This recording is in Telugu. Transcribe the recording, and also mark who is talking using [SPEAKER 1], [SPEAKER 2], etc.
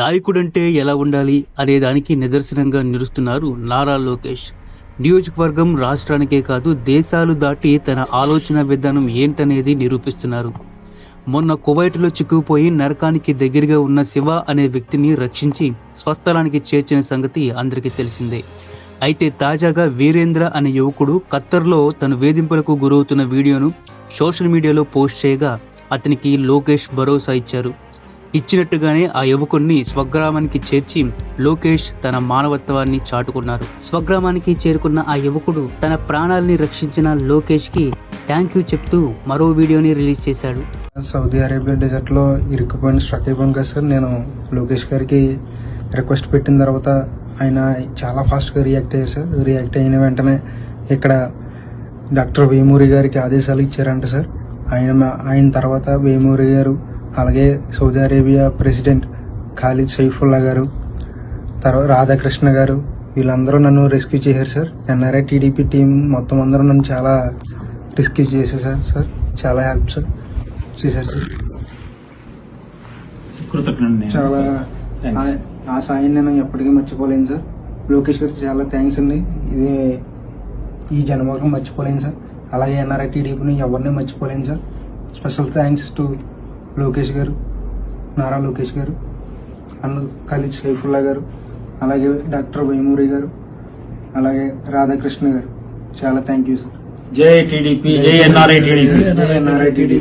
[SPEAKER 1] నాయకుడంటే ఎలా ఉండాలి అనే దానికి నిదర్శనంగా నిలుస్తున్నారు నారా లోకేష్. నియోజకవర్గం, రాష్ట్రానికే కాదు దేశాలు దాటి తన ఆలోచన విధానం ఏంటనేది నిరూపిస్తున్నారు. మొన్న కువైట్లో చిక్కుకుపోయి నరకానికి దగ్గరగా ఉన్న శివ అనే వ్యక్తిని రక్షించి స్వస్థలానికి చేర్చిన సంగతి అందరికీ తెలిసిందే. అయితే తాజాగా వీరేంద్ర అనే యువకుడు ఖత్తర్లో తన వేధింపులకు గురవుతున్న వీడియోను సోషల్ మీడియాలో పోస్ట్ చేయగా అతనికి లోకేష్ భరోసా ఇచ్చారు. ఇచ్చినట్టుగానే ఆ యువకుడిని స్వగ్రామానికి చేర్చి లోకేష్ తన మానవత్వాన్ని చాటుకున్నారు. స్వగ్రామానికి చేరుకున్న ఆ యువకుడు తన ప్రాణాలని రక్షించిన లోకేష్ కి థ్యాంక్ యూ చెప్తూ మరో వీడియోని రిలీజ్ చేశాడు.
[SPEAKER 2] సౌదీ అరేబియా డెజర్ట్ లో ఇరుక్కుపోయిన స్ట్రక్ అయిపోయాను కదా సార్. నేను లోకేష్ గారికి రిక్వెస్ట్ పెట్టిన తర్వాత ఆయన చాలా ఫాస్ట్ గా రియాక్ట్ అయ్యారు సార్. రియాక్ట్ అయిన వెంటనే ఇక్కడ డాక్టర్ వేమూరి గారికి ఆదేశాలు ఇచ్చారంట సార్. ఆయన తర్వాత వేమూరి గారు, అలాగే Saudi Arabia president Khalid Saifullah గారు, తర్వాత రాధాకృష్ణ గారు, వీళ్ళందరూ నన్ను రెస్క్యూ చేశారు సార్. ఎన్ఆర్ఐ టీడీపీ టీం మొత్తం అందరూ నన్ను చాలా రెస్క్యూ చేశారు సార్. చాలా హెల్ప్ సార్ చేశారు సార్. చాలా ఆ సాయం నేను ఎప్పటికీ మర్చిపోలేను సార్. లోకేష్ గారికి చాలా థ్యాంక్స్ అండి. ఇది ఈ జన్మకు మర్చిపోలేను సార్. అలాగే ఎన్ఆర్ఐ టీడీపీని ఎవరిని మర్చిపోలేను sir. Special thanks to Lokesh గారు, నారా లోకేష్ గారు, అండ్ ఖాలిద్ సైఫుల్లా గారు, అలాగే డాక్టర్ వేమూరి గారు, అలాగే రాధాకృష్ణ గారు. చాలా థ్యాంక్ యూ సార్.
[SPEAKER 3] జై టీడీపీ, జై ఎన్ఆర్ఐ టీడీపీ.
[SPEAKER 2] జై ఎన్ఆర్ఐ టీడీపీ.